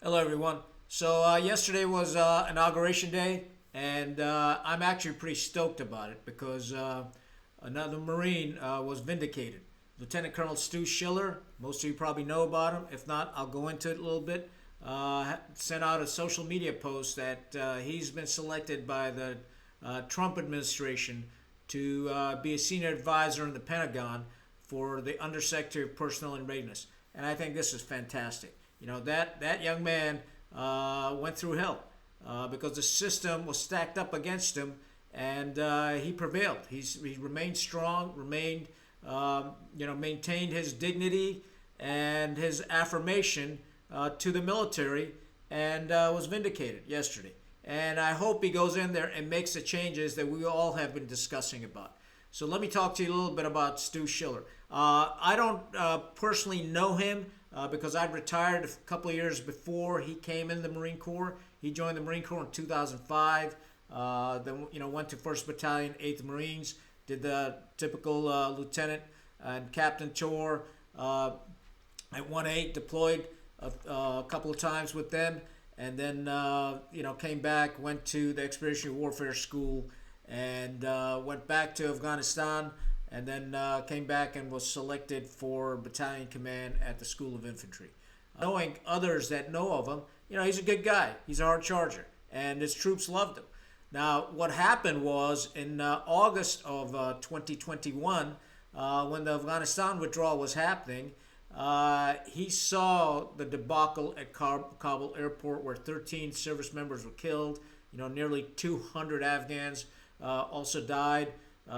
Hello, everyone. Yesterday was inauguration day, and I'm actually pretty stoked about it because another Marine was vindicated. Lieutenant Colonel Stu Scheller, most of you probably know about him. If not, I'll go into it a little bit. Sent out a social media post that he's been selected by the Trump administration to be a senior advisor in the Pentagon for the Undersecretary of Personnel and Readiness. And I think this is fantastic. That young man went through hell because the system was stacked up against him, and he prevailed. He remained strong, maintained his dignity and his affirmation to the military, and was vindicated yesterday. And I hope he goes in there and makes the changes that we all have been discussing about. So let me talk to you a little bit about Stu Scheller. I don't personally know him because I'd retired a couple of years before he came in the Marine Corps. He joined the Marine Corps in 2005. Then went to 1st Battalion, 8th Marines. Did the typical lieutenant and captain tour at 1-8. Deployed a couple of times with them, and then came back. Went to the Expeditionary Warfare School, and went back to Afghanistan, and then came back and was selected for battalion command at the School of Infantry. Knowing others that know of him, he's a good guy. He's a hard charger, and his troops loved him. Now, what happened was in August of 2021, when the Afghanistan withdrawal was happening, he saw the debacle at Kabul airport where 13 service members were killed. Nearly 200 Afghans also died.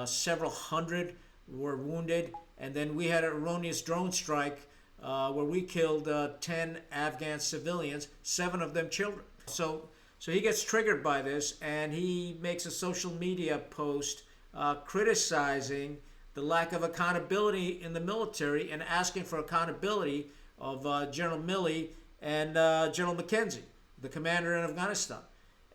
Several hundred were wounded. And then we had an erroneous drone strike where we killed 10 Afghan civilians, 7 of them children. So he gets triggered by this, and he makes a social media post criticizing the lack of accountability in the military and asking for accountability of General Milley and General McKenzie, the commander in Afghanistan.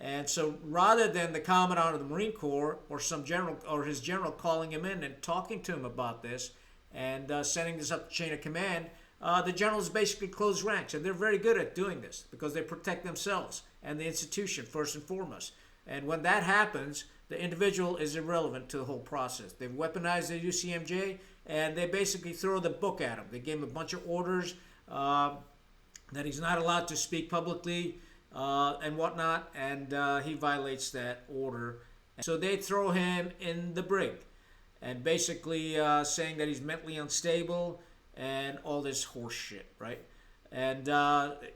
And so rather than the commandant of the Marine Corps or some general or his general calling him in and talking to him about this and sending this up the chain of command, the generals basically closed ranks. And they're very good at doing this because they protect themselves and the institution first and foremost. And when that happens, the individual is irrelevant to the whole process. They've weaponized the UCMJ, and they basically throw the book at him. They gave him a bunch of orders that he's not allowed to speak publicly and whatnot, and he violates that order. So they throw him in the brig, and basically saying that he's mentally unstable and all this horse shit, right? And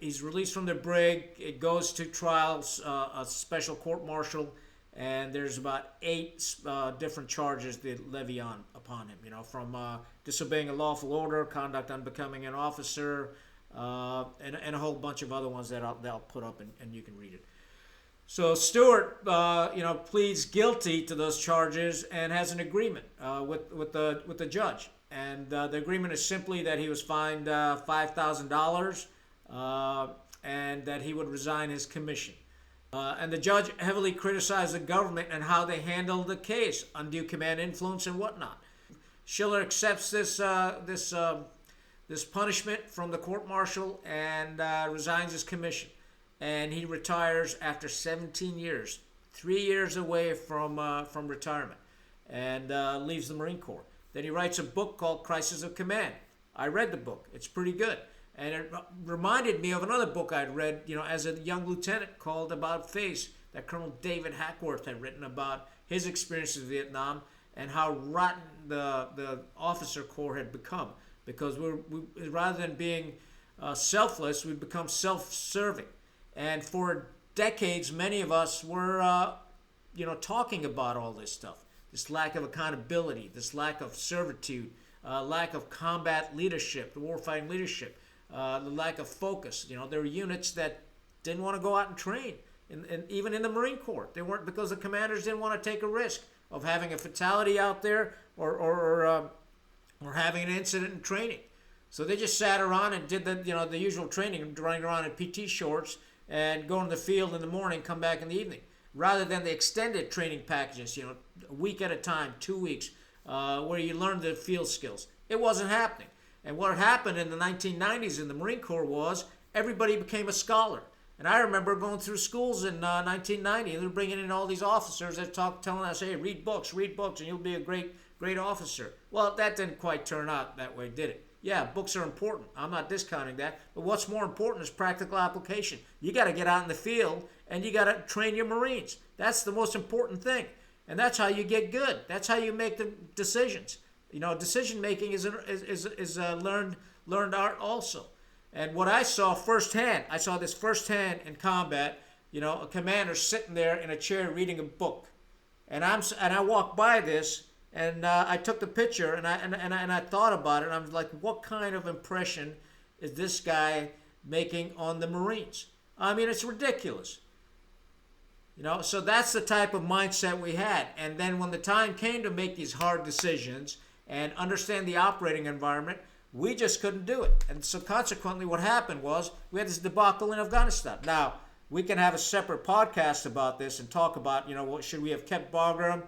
he's released from the brig. It goes to trials, a special court-martial, and there's about 8 different charges they levy upon him, from disobeying a lawful order, conduct unbecoming an officer, and a whole bunch of other ones that I'll put up and you can read it. So Stewart, pleads guilty to those charges and has an agreement with the judge. And the agreement is simply that he was fined $5,000 and that he would resign his commission. And the judge heavily criticized the government and how they handled the case, undue command influence and whatnot. Scheller accepts this punishment from the court-martial and resigns his commission. And he retires after 17 years, 3 years away from retirement, and leaves the Marine Corps. Then he writes a book called Crisis of Command. I read the book. It's pretty good. And it reminded me of another book I'd read, as a young lieutenant called About Face, that Colonel David Hackworth had written about his experiences in Vietnam and how rotten the officer corps had become. Because we rather than being selfless, we've become self-serving. And for decades, many of us were, talking about all this stuff. This lack of accountability, this lack of servitude, lack of combat leadership, the warfighting leadership, the lack of focus. There were units that didn't want to go out and train, and even in the Marine Corps, they weren't, because the commanders didn't want to take a risk of having a fatality out there or having an incident in training. So they just sat around and did the usual training, running around in PT shorts and going to the field in the morning, come back in the evening, rather than the extended training packages, a week at a time, 2 weeks, where you learn the field skills. It wasn't happening. And what happened in the 1990s in the Marine Corps was everybody became a scholar. And I remember going through schools in 1990, and they're bringing in all these officers that telling us, hey, read books, and you'll be a great officer. Well, that didn't quite turn out that way, did it? Yeah, books are important. I'm not discounting that. But what's more important is practical application. You got to get out in the field, and you got to train your Marines. That's the most important thing. And that's how you get good. That's how you make the decisions. Decision making is a learned art also. And what I saw firsthand, in combat. A commander sitting there in a chair reading a book, and I walked by this, and I took the picture, and I thought about it, and I was like, what kind of impression is this guy making on the Marines? I mean, it's ridiculous. So that's the type of mindset we had. And then when the time came to make these hard decisions and understand the operating environment, we just couldn't do it. And so consequently, what happened was we had this debacle in Afghanistan. Now, we can have a separate podcast about this and talk about, should we have kept Bagram?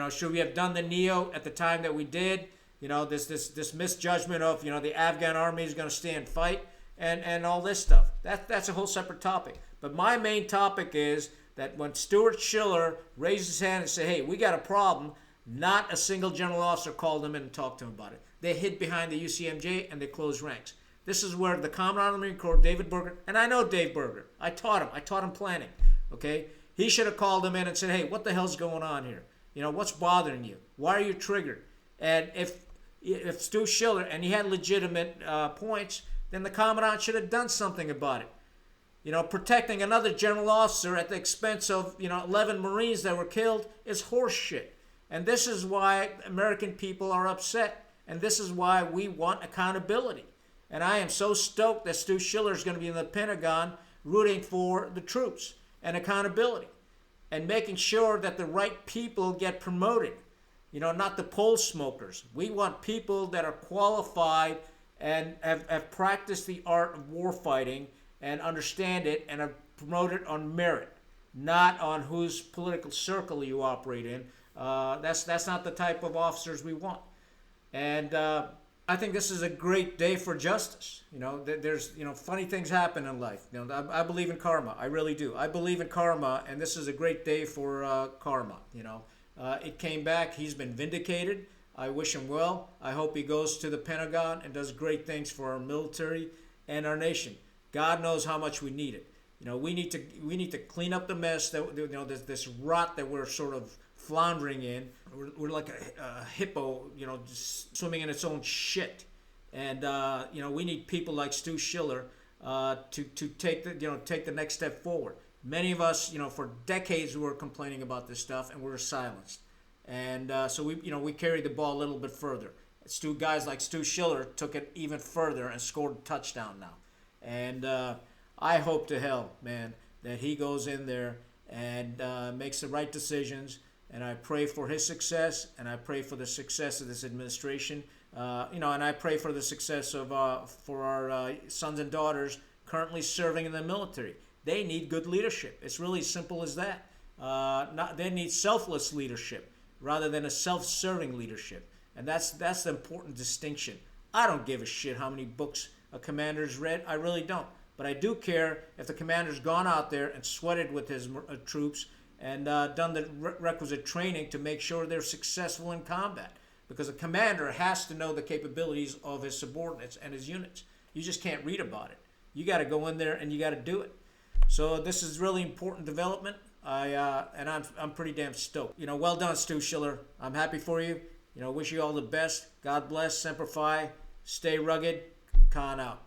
Should we have done the NEO at the time that we did? This misjudgment of, the Afghan army is going to stay and fight and all this stuff. That's a whole separate topic. But my main topic is that when Stu Scheller raised his hand and said, hey, we got a problem, not a single general officer called him in and talked to him about it. They hid behind the UCMJ and they closed ranks. This is where the Commandant of the Marine Corps, David Berger, and I know Dave Berger. I taught him planning, okay? He should have called him in and said, hey, what the hell's going on here? What's bothering you? Why are you triggered? And if Stu Scheller, and he had legitimate points, then the Commandant should have done something about it. Protecting another general officer at the expense of, 11 Marines that were killed is horseshit. And this is why American people are upset. And this is why we want accountability. And I am so stoked that Stu Scheller is going to be in the Pentagon rooting for the troops and accountability and making sure that the right people get promoted. Not the poll smokers. We want people that are qualified and have practiced the art of war fighting and understand it and are promoted on merit, not on whose political circle you operate in. That's not the type of officers we want. And I think this is a great day for justice. There's funny things happen in life. I believe in karma. I really do. I believe in karma, and this is a great day for karma. It came back. He's been vindicated. I wish him well. I hope he goes to the Pentagon and does great things for our military and our nation. God knows how much we need it. We need to clean up the mess that this rot that we're sort of floundering in. We're like a hippo, just swimming in its own shit. And we need people like Stu Scheller to take the next step forward. Many of us, for decades, we were complaining about this stuff, and we were silenced. And so we carried the ball a little bit further. Guys like Stu Scheller took it even further and scored a touchdown now. And I hope to hell, man, that he goes in there and makes the right decisions. And I pray for his success, and I pray for the success of this administration. And I pray for the success of for our sons and daughters currently serving in the military. They need good leadership. It's really simple as that. They need selfless leadership rather than a self-serving leadership. And that's the important distinction. I don't give a shit how many books a commander's read. I really don't. But I do care if the commander's gone out there and sweated with his troops and done the requisite training to make sure they're successful in combat. Because a commander has to know the capabilities of his subordinates and his units. You just can't read about it. You got to go in there and you got to do it. So this is really important development. I'm pretty damn stoked. Well done, Stu Scheller. I'm happy for you. Wish you all the best. God bless. Semper Fi. Stay rugged. Khan out.